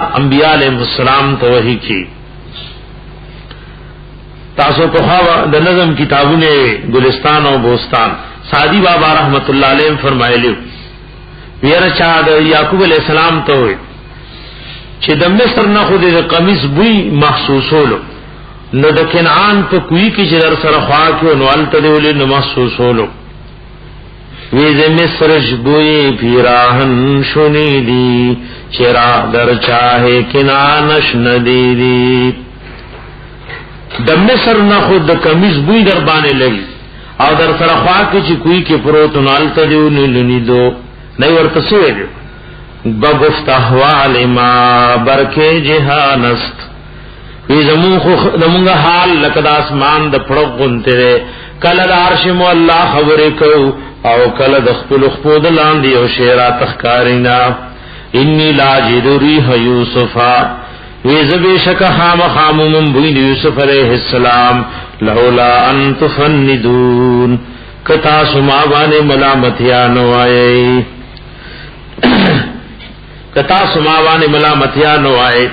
انبیاء علیہ السلام تو وحی کی تاسو په خوا د نظم کتابونه گلستان او بوستان سادی بابا رحمت الله علیه فرمایلی ویرا چا د یعقوب علیہ السلام ته وي چې د مصر نه خو د قمیص بوی محسوسولو نو د کنعان په کوی کې چې در سره خوا کې نو الته دی نو محسوسولو وی ز مصر بوی پیراهن شنیدی چرا در چاہے کنانش ندیدی د مصر نه خود د کمیز بوی در باندې لګي او در سره خوا کې چې کوی کې پروت نال ته دی نلنیدو نه ورته سوې بغفت احوال ما برکه جهانست وی زمون خو زمونږ حال لکه د اسمان د پړق غونته کله د عرش مو الله خبرې کو او کله د خپل خپود لاندې او شیرا تخکارینا انی لاجد ریح یوسفا ویزبی شک خام خامومم بوین یوسف علیہ السلام لولا ان تفندون کتا سماوان ملامتیا نوائے کتا سماوان ملامتیا نوائے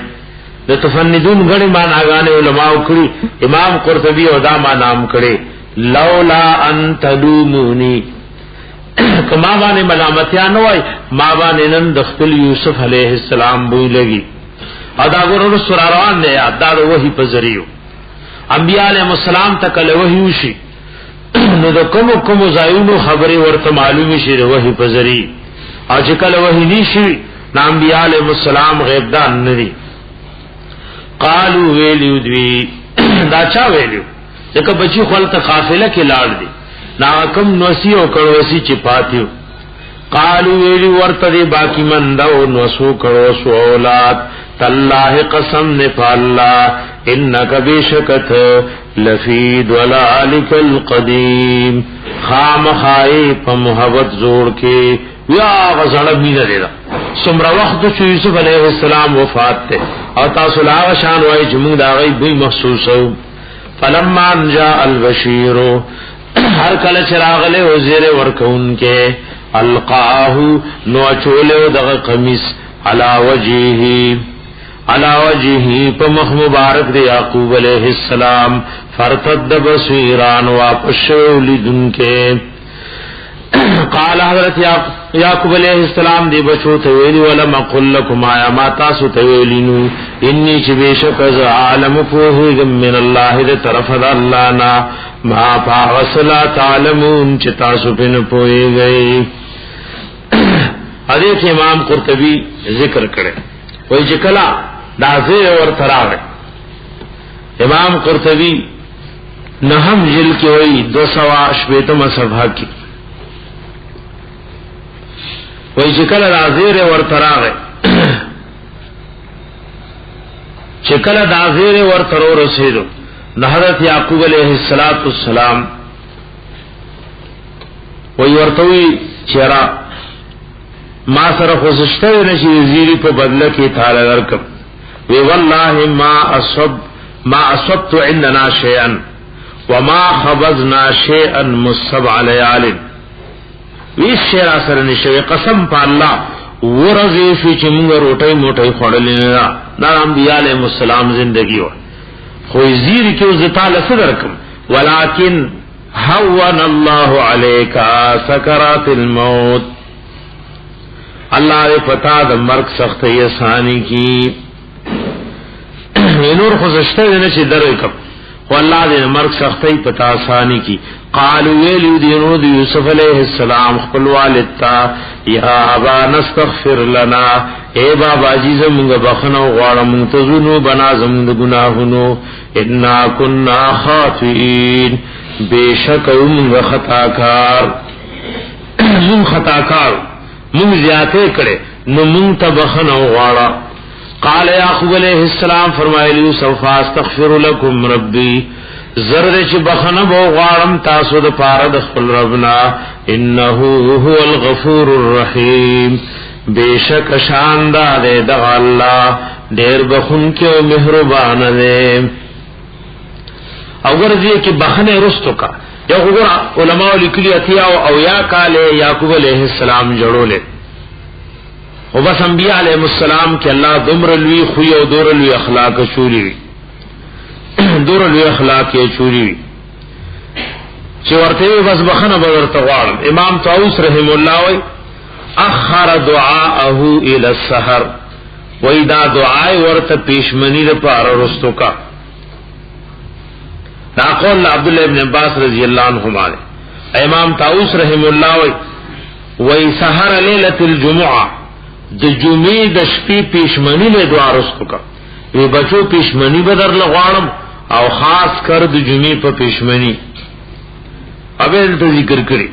د تفندون غنی مان آگانے علماء کری امام قرطبی او دا ما نام کرے لولا ان تلومونی کما باندې ملامتیا نه وای ما باندې نن د خپل یوسف علیہ السلام بوی لګي ادا ګورو سراروان نه یاد دا وਹੀ په ذریعہ انبیاء علیہ السلام تک له وਹੀ وشي نو د کوم زایونو خبره ورته معلومی شي د وਹੀ په ذریعہ او چې کله وਹੀ نشي نام انبیاء علیہ السلام غیب دان نه دي قالو ویلیو دوی دا چا ویلیو ځکه بچی خپل قافله کې لاړ دي ناکم نوسی او کڑوسی چپاتیو قالو ویلی ورتدی باقی مندو نوسو کڑوسو اولاد تاللہ قسم نفا اللہ انک بیشکت لفید ولالک القدیم خام خائی پا محبت زور کے یا غزڑ مین دیدا سمرا وقت چو یوسف علیہ السلام وفات تے او تاسو لاغ شان وائی جمون دا غیب بھی محسوسو فلما انجا البشیرو ہر کل چراغ لے وزیر ورکون کے القاہو نو چولے دغ قمیص علا وجہی پا مخ مبارک دے یعقوب علیہ السلام فرتد بصیران واپس شولی دن کے قال حضرت یعقوب علیہ السلام دی بچو تویلی ولم اقل لکم آیا ما تاسو تویلینو انی چی بیشک از عالم پوہیگم من اللہ دی طرف دا اللہ نا ما پاغسلا تعلمون چی تاسو پن پوئی گئی حدیث امام قرطبی ذکر کرے وی جکلا دازیر ورطراغ امام قرطبی نہم جل کی وی 208 صفحہ کی وی چکل دازیر ورطراغ چکل دازیر ورطرو رسیدو حضرت یعقوب علیہ السلام وی ورطوی چرا ما سر خوزشتر نشی وزیری پا بدل کی تالا درکم وی واللہ ما اصبت عندنا شیئن وما خبزنا شیئن مصب علی عالم ویس شیر اثر نشوی قسم پا اللہ ورزی شوی چی منگا روٹای موٹای خوڑلی نا نا انبیاء علیہ السلام زندگی ہو خوی زیر کیو زتال صدرکم ولیکن حوان اللہ علیکا سکرات الموت اللہ دے پتا دا مرک سخت یسانی کی نور خوزشتہ دینا چی درکم واللہ دے مرک سختی پتا آسانی کی قالو ویلیو دینو دی یوسف علیہ السلام خپل والدتا یا ابا نستغفر لنا اے بابا عزیز منگا بخنو غوارا منتظنو بنا زمند گناہنو انا کننا خاطئین بے شک منگا خطاکار من خطاکار من زیادے کرے نو منتا بخنو غوارا قال یعقوب علیہ السلام فرمائلیو سوف استغفر لکم ربی زرد چ بخنب و غارم تاسو د پاره د خپل ربنا انه هو الغفور الرحیم بیشک شاندار د الله ډیر بخون کې او مهربان دی او ورځي کې بخنه رستو کا یو وګړه علماء لیکلي اتیا او یا کال یعقوب علیہ السلام جوړولې او بس انبیاء علیہ السلام کې الله دمر لوی خو او دور لوی اخلاق چولی دور لوی اخلاق یې چولی چې ورته بس بخنه ورته غواړم. امام طاووس رحم الله وی اخر دعاءه الى السحر، وی دا دعای ورته پیشمنی د پاره رستو کا. دا قول عبد الله ابن عباس رضی الله عنهما. امام طاووس رحم الله وی سحر ليله الجمعه، د جمعې د شپې پیشمنی له دعا رستو کا. وی بچو پیشمنی بدر لغواړم او خاص کر د جمعې په پیشمنی. اوبه ته ذکر کړی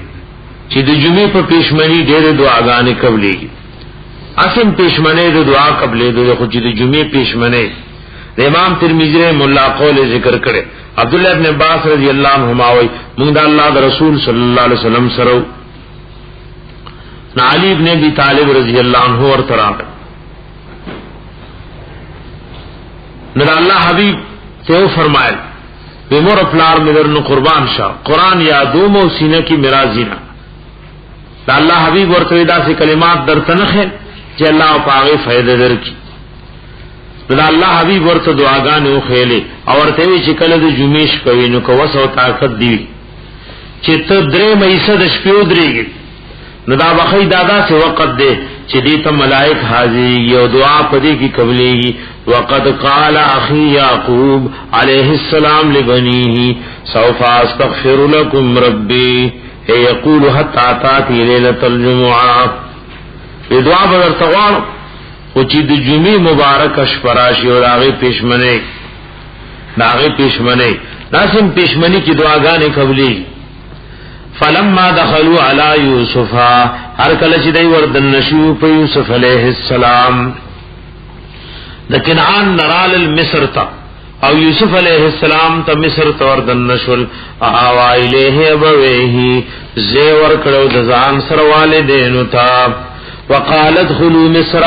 چې د جمعې په پیشمنی ډېر دعاګانې قبلېږي. اسم پیشمنی د دعا قبلې د خو چې د جمعې پیشمنی د امام ترمذی رحمه الله قول ذکر کړي. عبد الله ابن عباس رضی الله عنهما وی موږ د الله د رسول صلی الله علیه وسلم سره علی ابن ابي طالب رضی الله عنه ورته راغی. نو الله حبیب ته فرمایل به مور پلار مدرن قربان شاه قرآن یادوم او سینه کی مرازینا. دا الله حبیب ورته دا سي کلمات درتنخه چې الله پاغه فائدہ درکې. دا الله حبیب ورته دعاګانې وخېلې او ورته وی چې کله د جمعې شپې نو کو وسو طاقت دی چې ته درې مېسه د شپې ودرېږي نو دا بخې دادا سے وقت دی چې دې ته ملائک حاضر یو دعا پدې کې قبلېږي. وقد قال اخي يعقوب عليه السلام لبنيه سوف استغفر لكم ربي يقول حتى تاتي ليله الجمعه. دعا بدر تغوان او چې د جمعې مبارک شپراشي او هغه پېشمنه داغه پېشمنه ناسم پېشمنی کی دعاګانې قبلېږي. فلما دخلوا على يوسف، هر کله چې دوی وردن نشو په یوسف علیہ السلام د کنعان نرال مصر تا او یوسف علیہ السلام ته مصر ته وردن نشول. اوا الیه ابویه زیور کړو د ځان سره والدینو ته. وقالت ادخلوا مصر،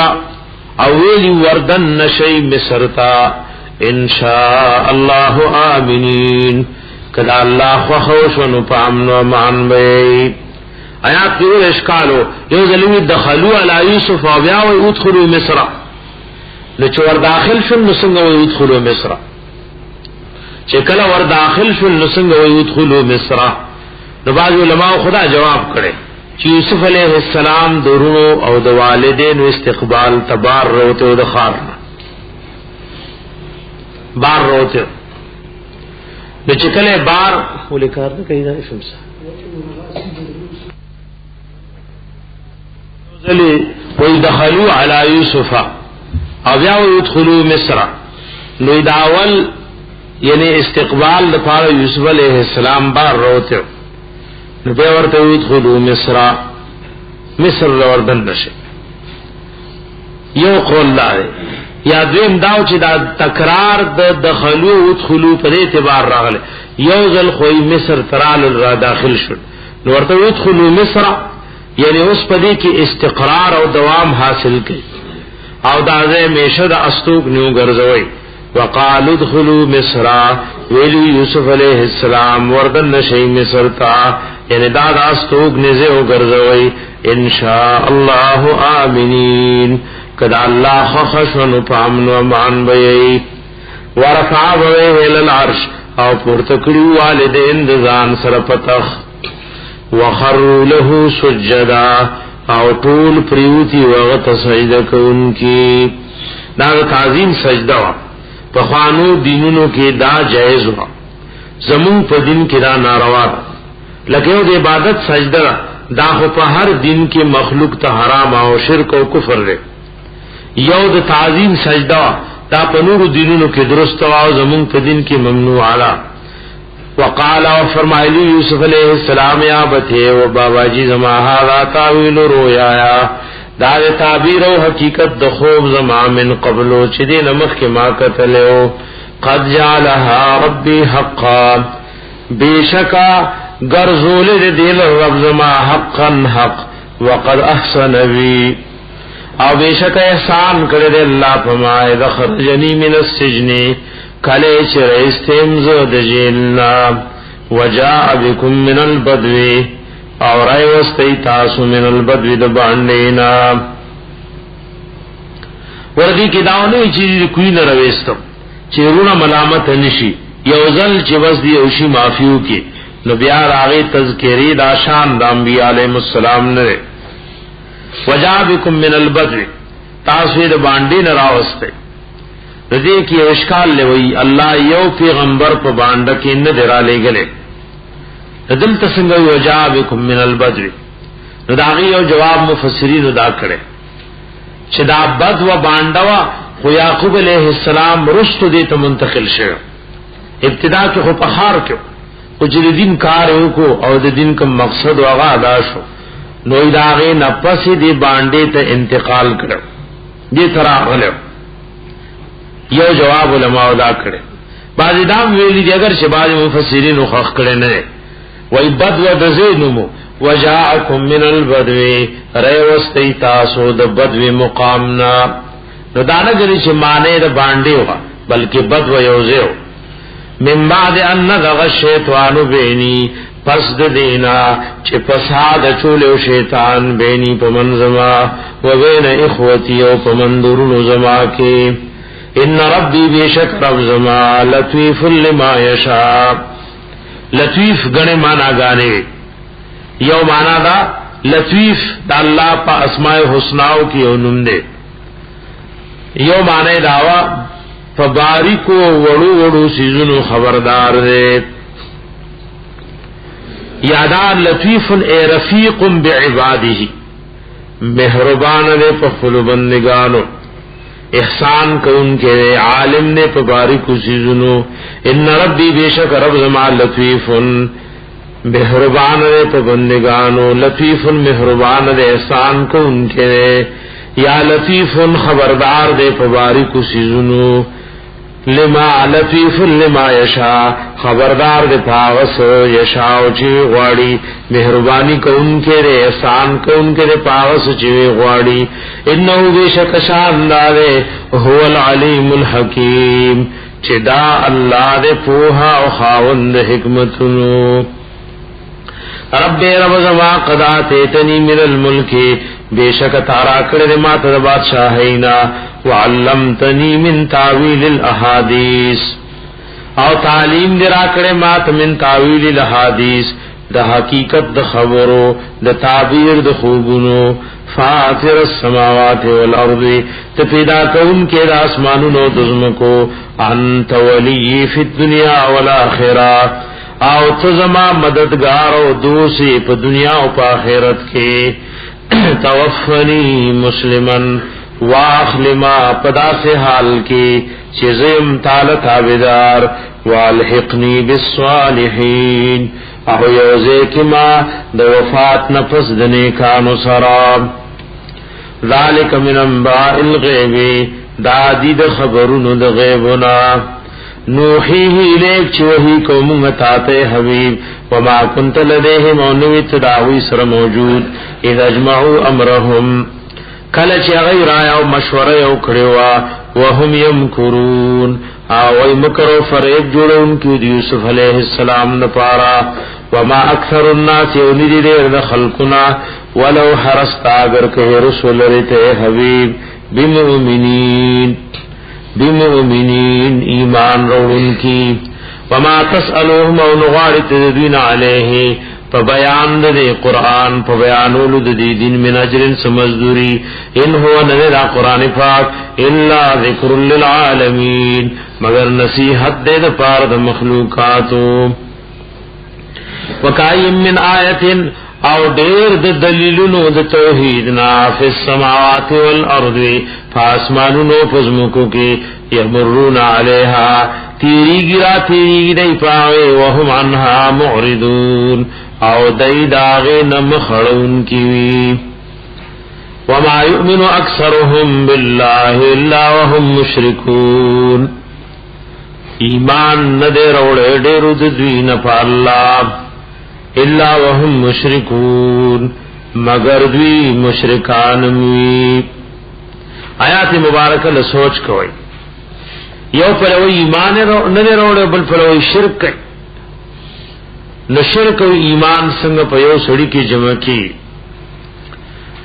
اولی وردن نشی مصر تا ان شاء الله آمنین، کدا الله خوښ ونو پامن و مان وی. آیات کې اشکالو یو ځلوی دخلوا علی یوسف او بیا و ادخلوا مصر. نو چې ور داخل شول نو څنګه و ادخلوا مصر، چې کله ور داخل شول نو څنګه و ادخلوا مصر. نو بعض علماء خدا جواب کړي چې یوسف علیہ السلام درونو او د والدینو استقبال تبار روته او د خارنا بار روته د چکله بار ولیکار نه کوي دا شمس ذلی ويدخلوا على يوسف او بیا يدخلوا مصر. نو داول یعنی استقبال لپاره یوسف علیہ السلام بار روته نو بیا ورته يدخلوا مصر، مصر وردن نشه. یو قول لاره یا دویم داو چې دا تکرار د دخلوا او ادخلوا په اعتبار راغله. یو ځل خو مصر ترال را داخل شو نو ورته يدخلوا مصر یعنی اوس په دې کې استقرار او دوام حاصل کړي او دا ځای میشه د استوګ نیو ګرځوي. وقالوا ادخلوا مصر، ویلو یوسف علیہ السلام وردن نشی مصر تا یعنی دا د استوګ نزه او ګرځوي. ان شاء الله آمنین، کدا الله خشن پامن و مان وی. ورفع به ال العرش، او پورته کړي والدین د ځان سره پتخ. وخروا له سجدا، او ټول پریوتی وغت سجده کوونکی. دا تعظیم سجده وا په خوانو دینونو کې دا جایز وا، زمون په دین کې دا ناروا ده. لکه د عبادت سجده دا خو په هر دین کې مخلوق ته حرام او شرک او کفر لري. یو د تعظیم سجده دا په نور دینونو کې درست او زمون په دین کې ممنوع اعلی. وقال او فرمایلی یوسف علیہ السلام یا بته و بابا جی زما هذا تاویل رؤیا، دا تعبیر او حقیقت د خوب زما من قبل چې دې نمخ کې ما کتلو. قد جعلها ربي حقا، بیشکا گرزول دې رب زما حقا حق. وقد احسن بی، او بیشک احسان کړی دې الله پمای دخرجنی من السجن، کله چې رئیستم زو د جیلنا. وجاء بكم من البدو، او رای وستی تاسو من البدو د باندینا. ورغی کې داونه چې کوی نه رويستم چې رونه ملامت نشي یوزل چې بس دی او شی معفیو کې نو بیا راغی تذکری دا شان د انبیاء علیهم السلام نه وجابکم من البدر تاسو د باندې نه راوسته دې کې اشکال لوي الله یو پیغمبر په باندې کې نه درا لګلې دل څنګه وجابکم من البدر نو دا یو جواب مفسرین ادا کړي چې دا بد و باندوا خو یعقوب علیہ السلام رستو دې ته منتقل شو ابتدا کې خو په خار کې او چې دین کار وکړو او د دین کوم مقصد او هغه ادا شو نو دا غي نفس دې باندې ته انتقال کړو دې ترا غلو یو جواب علماء ادا کړي بعض دا ویلي دي اگر شباب مفسرین خو خ کړي نه وای بد و دزینمو وجاءکم من البدو ریوستی تاسو د بدو مقامنا نو دانا گری چه معنی دا باندی ہوا بلکہ بدو یوزیو من بعد ان نزغ الشیطانو بینی پس دینا چه پساد چولیو شیطان بینی پمنزما و بین اخوتی و پمندرون زما کے ان ربی بیشک رب زما لطویف لما یشا لطویف گنے مانا گانے یو معنا دا لطیف دا اللہ پا اسماء حسناو کی اونم دے یو معنی داوا پا باریکو وڑو وڑو سیزنو خبردار دے یادان لطیف اے رفیق بعباده مہربان دے پا خلو بندگانو احسان کون کے دے عالم نے پا باریکو سیزنو ان ربی بیشک رب زمان لطیفن مہربان دے پا بندگانو لطیف مہربان دے احسان کو ان کے دے یا لطیف خبردار دے پا باریکو سیزنو لما لطیف لما یشا خبردار دے پاغس یشاو چوی غواڑی مہربانی کو ان کے دے احسان کو ان کے دے پاغس چوی غواڑی انہو بیشک شاندارے هو العلیم الحکیم چدا اللہ دے پوہا و خاوند حکمتنو رب رب زما قدا تیتنی من الملک بیشک تارا کړه ما ته بادشاہینا وعلمتنی من تاویل الاحادیث او تعلیم درا کړه ما ته من تاویل الاحادیث د حقیقت د خبرو د تعبیر د خوبونو فاطر السماوات والارض ته پیدا کون کې د اسمانونو د زمکو انت ولی فی الدنیا والآخرہ او تزما مددگار او دوسی په دنیا او په آخرت کې توفنی مسلمن واخلما پدا سے حال کې چې زم تعالی تابعدار والحقنی بالصالحین او یوزه کما د وفات نفس د نیکانو سره ذالک من انباء الغیب دا دي د خبرونو د غیبنا نوحیه الیک چوہی کو منگتاتے حبیب وما کنت لدیہم ونویت دعوی سر موجود اذ اجمعوا امرهم کلچ غیر آیا و مشورہ او کڑوا وهم یمکرون آوی مکر و فریب جوڑا انکی یوسف علیہ السلام نپارا وما اکثر الناس یونی دیر دخلقنا ولو حرست اگر کہ رسول رتے حبیب بمؤمنین ایمان روڑن کی وما تسألوهم او نغارت دین علیہ پا بیان دے قرآن پا بیانولو دے دین من اجرن سمزدوری ان هو نذر قرآن پاک الا ذکر للعالمین مگر نصیحت دے دا پار دا مخلوقاتو وکایم من آیت او دیر د دلیلونو د توحیدنا فی السماوات والارض فاسمانونو پزمکو کی یمرون علیہا تیری گرا تیری دی پاوے وهم عنها معرضون او دی داغے نمخڑون کیوی وما یؤمن اکثرهم باللہ الا وهم مشرکون ایمان ندے روڑے ڈیرو دوین پا اللہ الا وهم مشرکون مگر دوی مشرکان وی آیات مبارکہ لسوچ کوئی یو پلوی ایمان نه وروړي بل پلوی شرک کوي نو شرک او ایمان څنګه په یو سړی کې جمع کی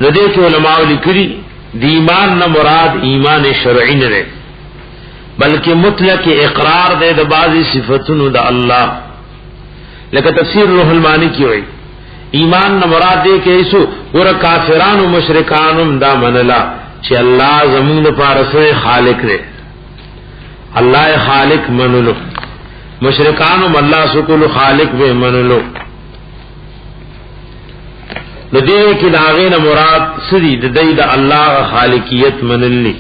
نو دې کې علماء لیکلي دی ایمان نہ مراد ایمان شرعی نه بلکہ مطلق اقرار دے د بعضی صفاتونو د الله لکه تفسیر روح المانی کی ہوئی ایمان نہ مراد دے کہ ایسو ور کافران و مشرکان دا منلا چې الله زمون پارسه خالق دے الله خالق منلو مشرکان الله سکول خالق به منلو نو دې کې داغه نه مراد سړي د دې د الله خالقیت منلی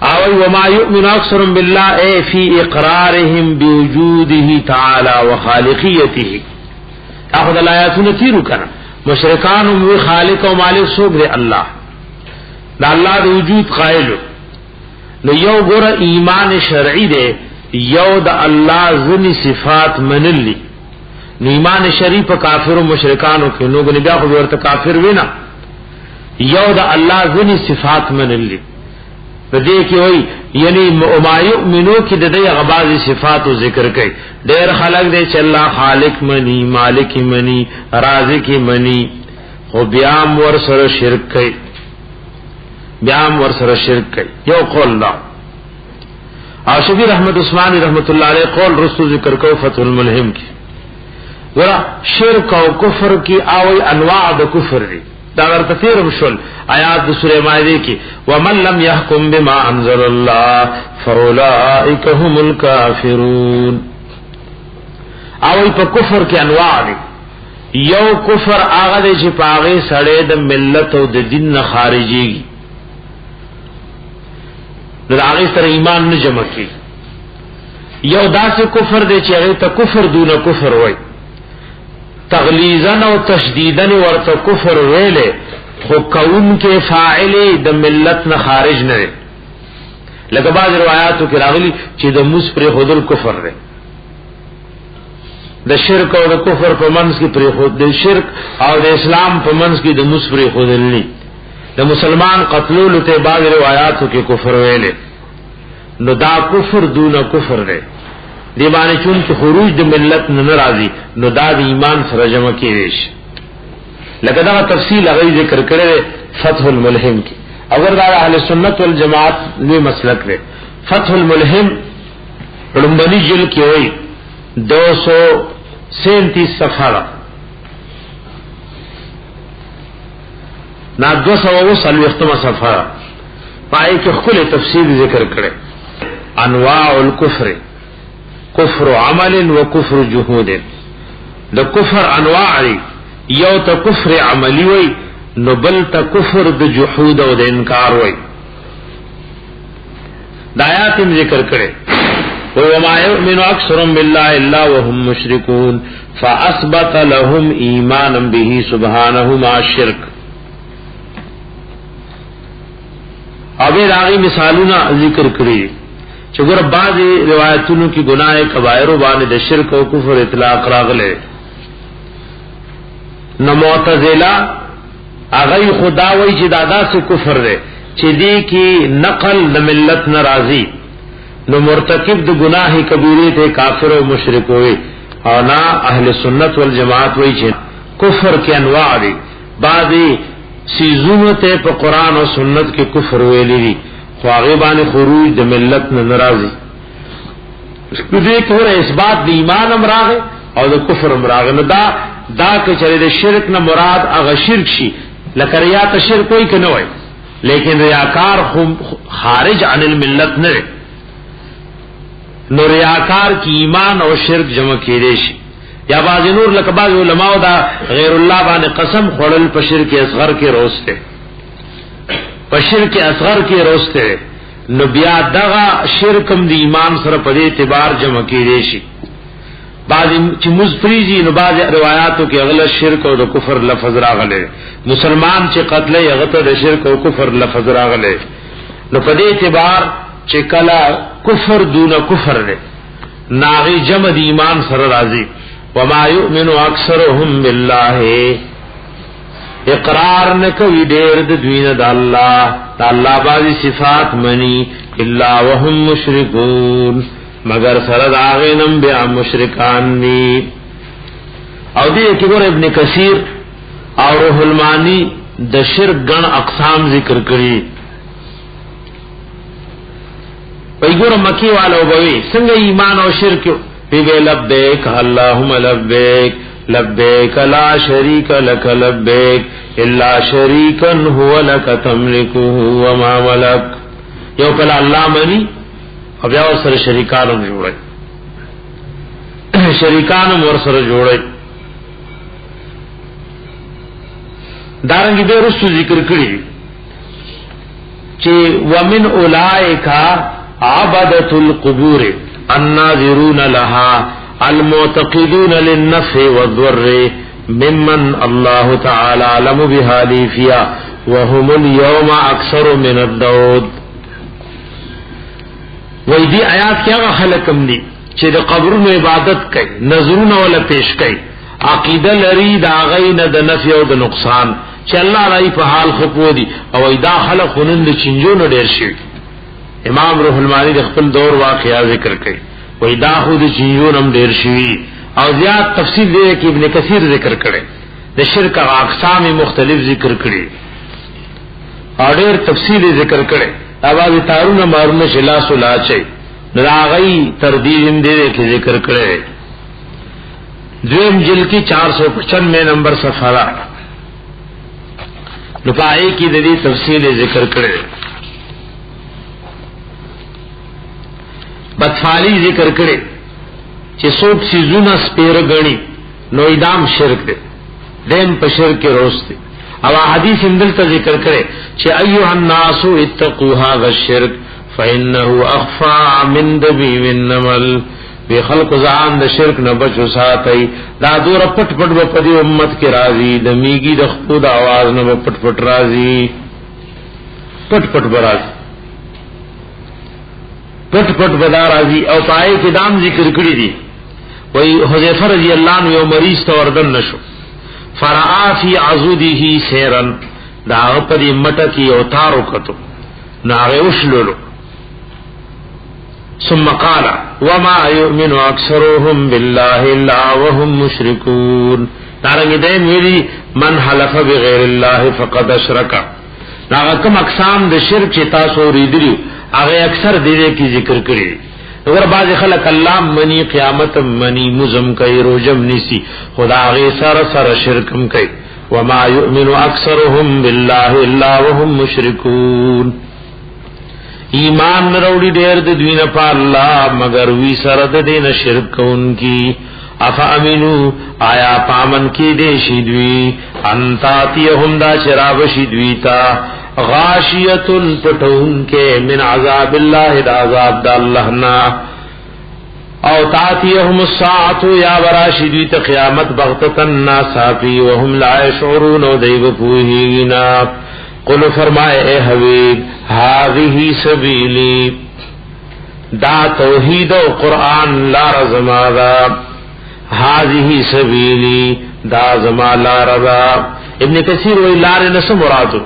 او وما يؤمن اكثر بالله اي في اقرارهم بوجوده تعالى وخالقيته اخذ الاياتنا تیرو کنا مشرکان و خالق و مالک سوک دے اللہ دا اللہ دا وجود قائل نو یو ګور ایمان شرعی دے یو دا اللہ ذنی صفات منلی نو ایمان شرعی پا کافر و مشرکانو کے نو گنی بیا خود ورطا کافر وینا یو دا اللہ ذنی صفات منلی دے کی ہوئی یعنی ما یؤمنو کی دے غبازی صفات و ذکر کئی دیر خلق دے چ اللہ خالق منی مالک منی رازق منی خو بیام ور سر شرک کئی یو قول دا اور شبیر احمد عثمانی رحمت اللہ علیہ قول رسو ذکر کو فتح الملہم کی ورا شرک و کفر کی آوی انواع دا کفر دی دا اگر تفیر مشل آیات دا سورہ مائدے کی وَمَن لَمْ يَحْكُمْ بِمَا أَنزَلَ اللَّهُ فَأُولَئِكَ هُمُ الْكَافِرُونَ آوی پا کفر کی انواع دی یو کفر آغا دے چی پاغی سڑے دا ملت و دا دین خارجی گی دا آغی سر ایمان نجمع کی یو دا سے کفر دے چی آغی تا کفر دون کفر ہوئی تغلیظن و تشدیدن ورطا کفر ویلے خو کون کے فاعل د ملت نہ خارج نہ رہے لکه بعض روایاتو کې راغلی چې د موس پر خودل کفر رہے د شرک او د کفر په منځ کې پر خود د شرک او د اسلام په منځ کې د موس پر خودل نه د مسلمان قتلول ته بعض روایاتو کې کفر ویلے نو دا کفر دون کفر رہے دی باندې چون چې خروج د ملت نه ناراضي نو دا د ایمان سره جمع کیږي لکه دا تفصیل هغه ذکر کړی فتح الملهم کی اگر دا اهل سنت والجماعت لوی مسلک دی فتح الملهم رمبنی جل کی ہوئی 237 صفحہ نا 240 صفحہ پائے کہ خل تفصیل ذکر کرے انواع الکفر کفر عمل و کفر جهود دا کفر انواع دی یو تا کفر عملی وی نو بل تا کفر دا جحود و دا انکار وی دا آیات ذکر کرے وَمَا يُؤْمِنُ أَكْثَرُهُم بِاللَّهِ إِلَّا وَهُم مُشْرِكُونَ فَأَثْبَتَ لَهُمْ إِيمَانًا بِهِ سُبْحَانَهُ مَعَ الشِّرْكِ ابھی راغی مثالونا ذکر کری چگر بعض روایتونو کی گناہ کبائر باندې د شرک او کفر اطلاق راغله نو معتزله اغه خدا وای چې دادا سے کفر ده چې دی کی نقل د ملت ناراضی نو مرتکب د گناہ کبیره ته کافر او مشرک وي او نا اهل سنت والجماعت وای چې کفر کې انواع دي بعضی سیزونه ته په قران او سنت کې کفر ویلي دي خو هغه باندې خروج د ملت نه ناراضي دې کومه اثبات د ایمان امراغه او د کفر امراغه نه دا چې چره د شرک نه مراد هغه شرک شي لکه ریا ته شرک کوئی کنه وای لیکن ریاکار خارج عن الملت نه نو ریاکار کی ایمان او شرک جمع کړي شي یا باز نور لکه باز علماء دا غیر الله باندې قسم خورل په شرک اصغر کې روسته په شرک اصغر کې روسته نو بیا دغه شرکم د ایمان سره په اعتبار جمع کړي شي بعض چې مزفریزی نو بعض روایتو کې غلط شرک او د کفر لفظ راغله مسلمان چې قتل یې غته د شرک او کفر لفظ راغله نو په دې اعتبار چې کلا کفر دون کفر نه ناغي جمع د ایمان سره راځي وما يؤمن اکثرهم بالله اقرار نکوي ډېر د دوینه د الله باندې صفات منی الا وهم مشرکون مگر سره داغه نم بیا مشرکان ني او دې کې ګور ابن کثیر او روح المانی د شرک ګڼ اقسام ذکر کړي. پیګور مکی والو بوي څنګه ایمان او شرک بی لبیک اللهم لبیک لبیک لا شریک لک لبیک الا شریکا هو لک تملکه وما ملک. یو کله الله منی او بیا سره شریکانو جوړي، شریکانو ور سره جوړي. دارنګ به رسو ذکر کړی چې ومن اولئک عبدۃ القبور الناظرون لها المعتقدون للنفع والضر ممن الله تعالى علم بحالي فيها وهم اليوم اکثر من الدود. وی دی آیات کیا خلقم دی چې د قبرونو عبادت کوي، نظرونه ولا پیش کوي، عقیده لري دا غین د نفع او د نقصان چې الله راي په حال خپو دي او دا خلق خنند چنجونو ډیر شي. امام روح المانی د خپل دور واقعا ذکر کوي، وی دا خود چنجونم ډیر شي او زیات تفصیل دی کې ابن کثیر ذکر کړي، د شرک او اقسام مختلف ذکر کړي او ډیر تفصیل ذکر کړي. اواز تارونه مارونه شلا سلا چي نراغی تردید دې کې ذکر کړي. دویم جلد کی 495 نمبر صفحہ نپائی کی دلی تفصیل ذکر کرے. بدفالی ذکر کرے چې څوک سيزونه سپیر غني نو ادام شرک دے، دیم په شرک کې روسته. او حدیث اندل ته ذکر کرے چې ایها الناس اتقوا هذا الشرك فانه اخفى من دبيب النمل. بے خلق ځان د شرک نه بچو ساتي، دا دور پټ پټ په دې امت کې راځي، د میګي د خود आवाज نه پټ پټ راځي، پټ پټ برازي، پټ پټ بدا راځي. او پای کې دام ذکر کړی دي. وای حذیفه رضی الله عنه یو مریض ته وردن نشو، فرعا فی عضده سیرا، دا په دې مټه کې یو تارو کتو ناغه وشلولو. ثم قال وما يؤمن اكثرهم بالله الا وهم مشركون. دارنګ دې ویلي من حلف بغیر الله فقد اشرك. دا کوم اقسام د شرک چې تاسو ریدلی هغه اکثر دې کې ذکر کړی. اگر بعض خلک الله منی قیامت منی مزم کوي روزم نسی، خدا هغه سره سره شرکم کوي. وما يؤمن اكثرهم بالله الا وهم مشركون. ایمان نروڑی دیر د دوی نه په الله مگر وی سره د دین شرک کوونکی. افا امنو آیا پامن کی دې شي دوی انتاتیهم دا شراب شي دوی تا غاشیۃ پټون کې من عذاب الله د عذاب د الله نا، او تاتیهم الساعه یا وراشی دوی ته قیامت بغتتن ناصافی وهم لا يشعرون و دیو پوهینا. قل فرمائے اے حبیب هذه سبیلی، دا توحید و قرآن لار زمادا، هذه سبیلی دا زما لار دا. ابن کثیر وی لار نس مرادو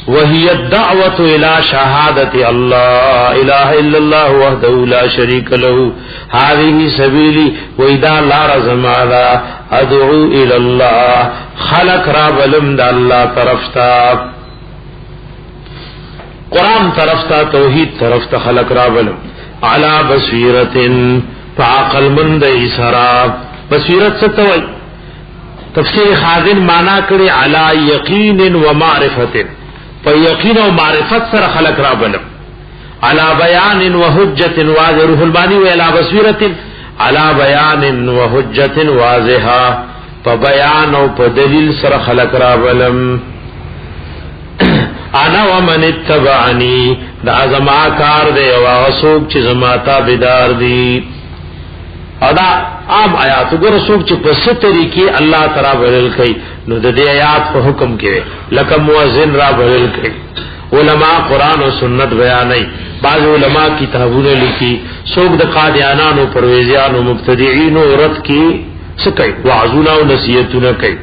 وهي الدعوة الى شهادة الله اله الا الله وحده لا شريك له. هذه سبیلی وی دا لار زمادا، ادعو الى الله خلق را بلم دا اللہ طرف تا، قرآن طرف تا توحید طرف تا خلق رابلم. علا بصیرت فعقل مند اسراب. بصیرت ستوئی تفسیر خازن مانا کرے علا یقین و معرفت، پا یقین و معرفت سر خلق رابلم. علا بیان و حجت واضح. روح البانی و علا بصیرت علا بیان و حجت واضحا، پا بیان و پا دلیل سر خلق رابلم. انا ومن اتبعنی دا زما کار دے واسوک چی زما تابدار دی. ادا عام آیات گر سوک چی پس طریقی اللہ ترا بھرل کئی نو دا دی آیات پا حکم کے لکا موازن را بھرل کئی. علماء قرآن و سنت بیانی، بعض علماء کتابون لکی، سوک دا قادیانان و پرویزیان و مبتدعین و رد کی سکئی وعظونا و نصیتونا کئی.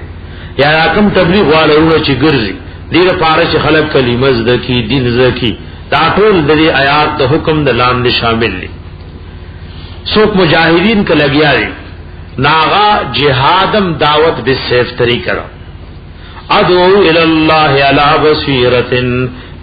یا کم تبلیغ والرونا چی گرزی دیر پارش خلق کلمه زدکی دین زدکی، دا ټول د دې آیات د حکم د لاندې شامل دي. څوک مجاهدین ک لګیا دي ناغا جهادم دعوت بالسيف طریقہ ادعو الى الله على بصیرت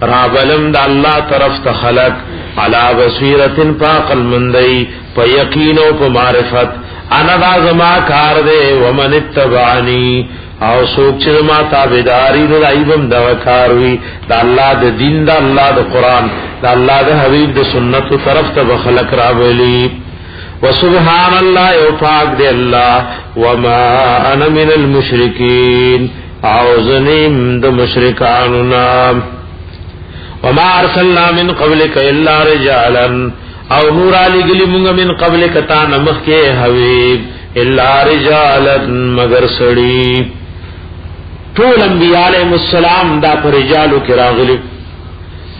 رابلم د الله طرف ته خلق على بصیرت پاقل مندئی پا یقین و پا معرفت انا دا زما کار دے ومن اتبعنی او سوک چیز ما تابداری دا عیبم دا کاروی دا اللہ دا دین دا اللہ دا قرآن دا اللہ دا حبیب دا سنت طرف تا بخلق رابلی وسبحان اللہ او پاک دے اللہ وما انا من المشرکین عوزنیم دا مشرکاننا وما ارسلنا من قبلك الا رجالا او نور علی گلی منگا من قبلك تا نمخ کے حبیب الا رجالا مگر سڑی طول انبیاء علیہ السلام دا پر رجالو کی راغلی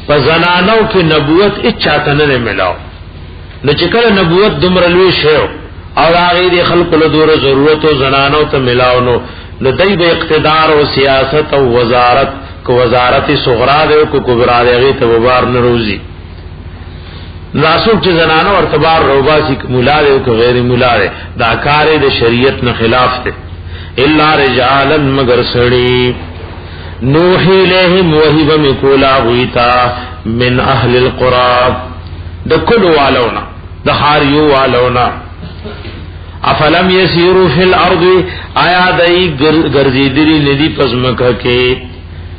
پا زنانو کی نبوت اچھاتا ننے ملاو نو چکر نبوت دمرلوی شیو اور آغی دی خلق لدور ضرورت و زنانو تا ملاو نو دی با اقتدار و سیاست و وزارت کو وزارت صغرا دے کو کبرا دے غی ته وبار نروزی ناسوک چې زنانو ارتبار روباسی مولا دے کو غیر مولا دے دا کار دے شریعت نه خلاف تے الا رجالا مگر سڑی نوحی لہم وحیب مکولا غیتا من اہل القرى دکلو والونا دخاریو والونا افلم یسیرو فی الارض آیا دائی گرزیدری ندی پزمکہ کے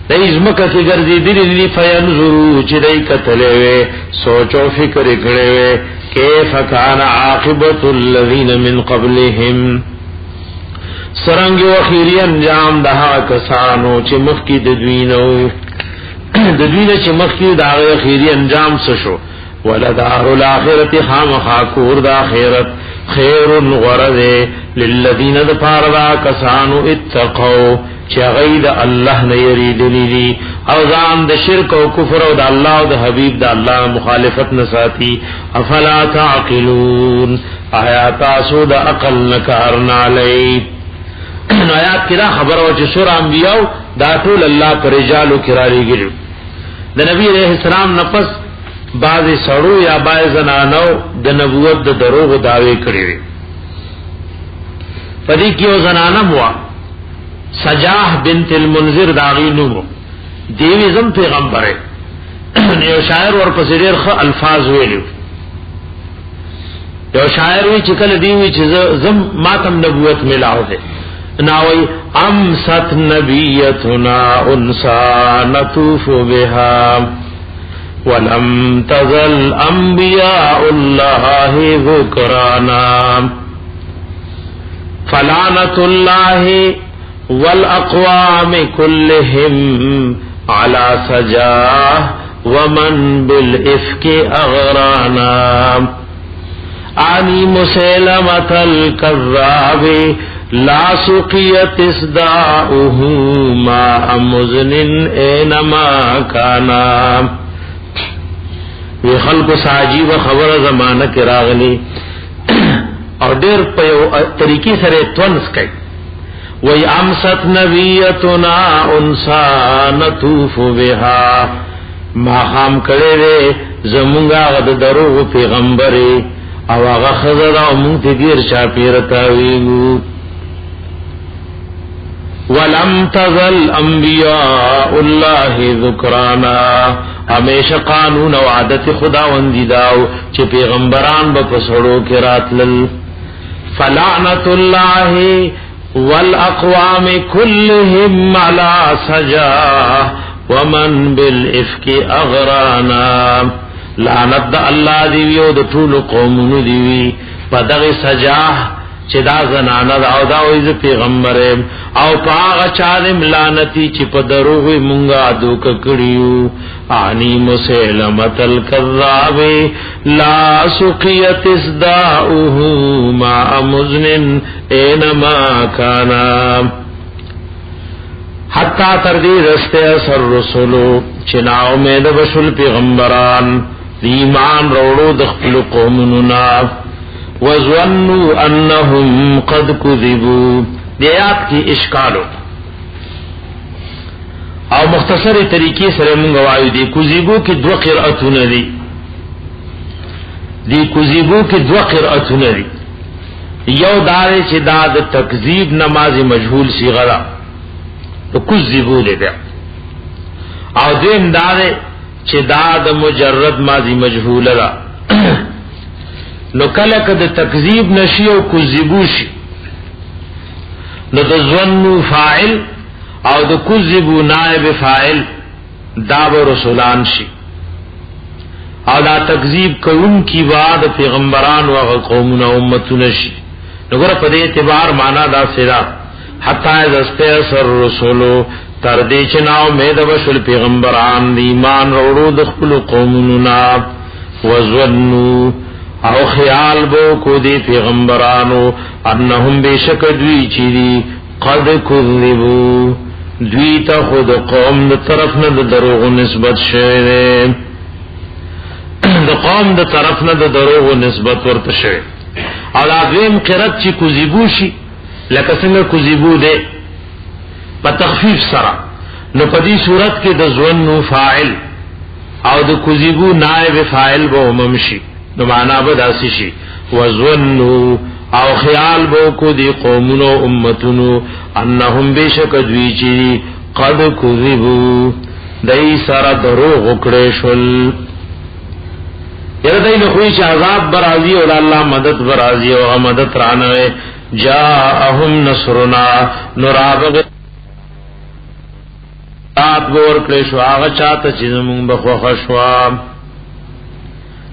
دای زمکه کې ګرځي دلی فینظرو چې دای کتلې وې سوچو فکر کړې وې کیف کان عاقبت الذین من قبلهم سرنګ واخیری انجام دها کسانو چې مخکې د دوینو چې مخکې د اخیری انجام څه شو ولدار الاخرته خامخا کور د اخرت خیر غرض للذین ذفاروا کسانو اتقوا چې غید الله نه یریدلی او ځان د شرک او کفر او د الله او د حبیب د الله مخالفت نه ساتي افلا تعقلون آیات اسو د عقل نکار نه علی آیات کدا خبر او چې سور انبیاء دا ټول الله پر رجالو کراریږي د نبی علیہ السلام نفس بعض سړو یا بعض زنانو د نبوت د دروغ دعوی کړی وي پدې کې او زنانه مو سجاح بنت المنذر داغی نومو دیوی زم پیغمبر ہے یو شاعر ورپسې ډېر ښه الفاظ ویلو یو شاعر وی چې کله دیوی چې زم ماتم نبوت ملاو ده ناوی امست نبیتنا انسا نطوف بها ولم تزل انبیاء الله ذکرانا فلعنت الله والاقوام كلهم على سجاه ومن بالافك اغرانا اني مسلمة الكذاب لا سقيت اصداؤه ما مزن انما كان وی خلق ساجی و خبر زمانہ کی راغلی اور دیر په طریقې سره تونس کوي وی امست نبیتنا انسا نطوف بها ما خام کړي دې زمونږه غد دروغ پیغمبري او هغه خزر او مونږ ته ګیر چا پیرتا ویو ولم تزل انبیاء الله ذکرانا ہمیشہ قانون او عادت خداوند داو چې پیغمبران به پسړو کې راتلل فلعنت الله والاقوام كلهم على سجاه ومن بالافك اغرانا لعنت الله دی او د ټول قومونو دی په دغه سجاه چې دا زنانه او دا وې پیغمبر او پاغه چالم لعنتی چې په دروغ مونږه دوک کړیو انی مسلمت الکذاب لا سقیت اصداؤه ما مزن انما كان حتا تر دې رسته سر رسولو چې نا امید بشل پیغمبران ایمان وروړو د خپل قومونو نا وظنوا انهم قد كذبوا دیات کی اشکالو او مختصر طریقې سره موږ وایو دي کذبو کې دوه قرأتونه دي کذبو کې دوه قرأتونه دي یو دار چې دا د تکذیب نماز مجهول صيغه ده تو کذبو دے بیا او دیم دارے چه دا دا مجرد ماضی مجهول را نو کلک دا تکذیب نشی او کذبو شی نو دا ظنو فاعل او دا کذبو نائب فاعل دا با رسولان شی او دا تکذیب کون کی بعد پیغمبران و قومون امتون شی نگر پا دے اعتبار مانا دا سرا حتی از استیسر رسولو تردی چناو مید بشل پیغمبران دی ایمان روڑو دخپل قوموننا وزنو او خیال بو کو دی پیغمبرانو انہم بے شک دوی چی دی قد کذبو دوی تا خود قوم دا طرف نا دا دروغ نسبت شوئے دا قوم دا طرف نا دا دروغ نسبت ورت شوئے او دا دویم قرد چی کذبو شی لکسنگ کذبو دے پا تخفیف سرا نو پا دی صورت کے دا ظنو فاعل او دا کذبو نائب فاعل با اممشی نو معنا بدا سشی وظنو او خیال بو کو دی قومونو امتونو انہم بیشک دوی چی قد کذبو دی سارا دروغ اکڑے شل یعنی دی نخوی چی عذاب برازی اور اللہ مدد برازی اور مدد رانوے جاءہم نصرنا نرابغ رات بور کلیشو آغا چاہتا چیزمون بخوخشوا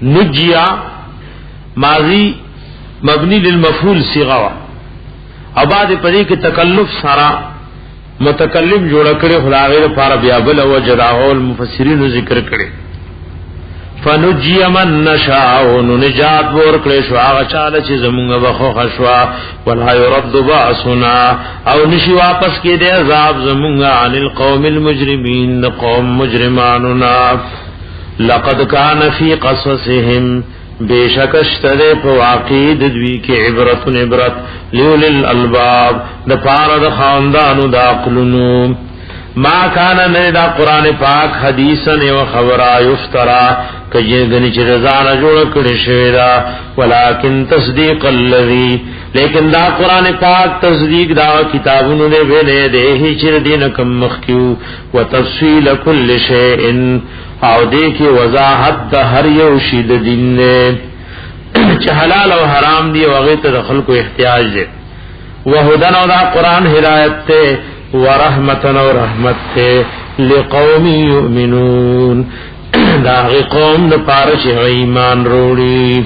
نجیا ماضی مبنی للمفعول صیغہ او بعد پدې کې تکلف سارا متکلم جوړ کړي خدای لپاره بیا بل او جراحول مفسرین ذکر کړي فنجی من نشاء نجات ور کړي شو هغه چاله چې زمونږ بخو خشوا ولا يرد باسنا او نشي واپس کې دې عذاب زمونږ عن القوم المجرمين قوم مجرماننا لقد كان في قصصهم بیشک اشتدے پا واقعی دوی کی عبرت لیول الالباب دا پارا دا خاندانو دا عقلنو ما کانا نی دا قرآن پاک حدیثن و خبرا یفترا کجنگنی چی رضانا جوڑ کڑی شویدا ولیکن تصدیق اللذی لیکن دا قرآن پاک تصدیق دا کتابونو دے بینے دے ہی چر دینکم مخکیو و تفصیل کل شیئن او دے کی وضاحت دا ہر یو شید دین نے چھ حلال و حرام دی وغیت دخل کو احتیاج دے وہدن و دا قرآن ہدایت تے ورحمتن و رحمت تے لقوم یؤمنون دا غی قوم دا پارش ایمان روڑی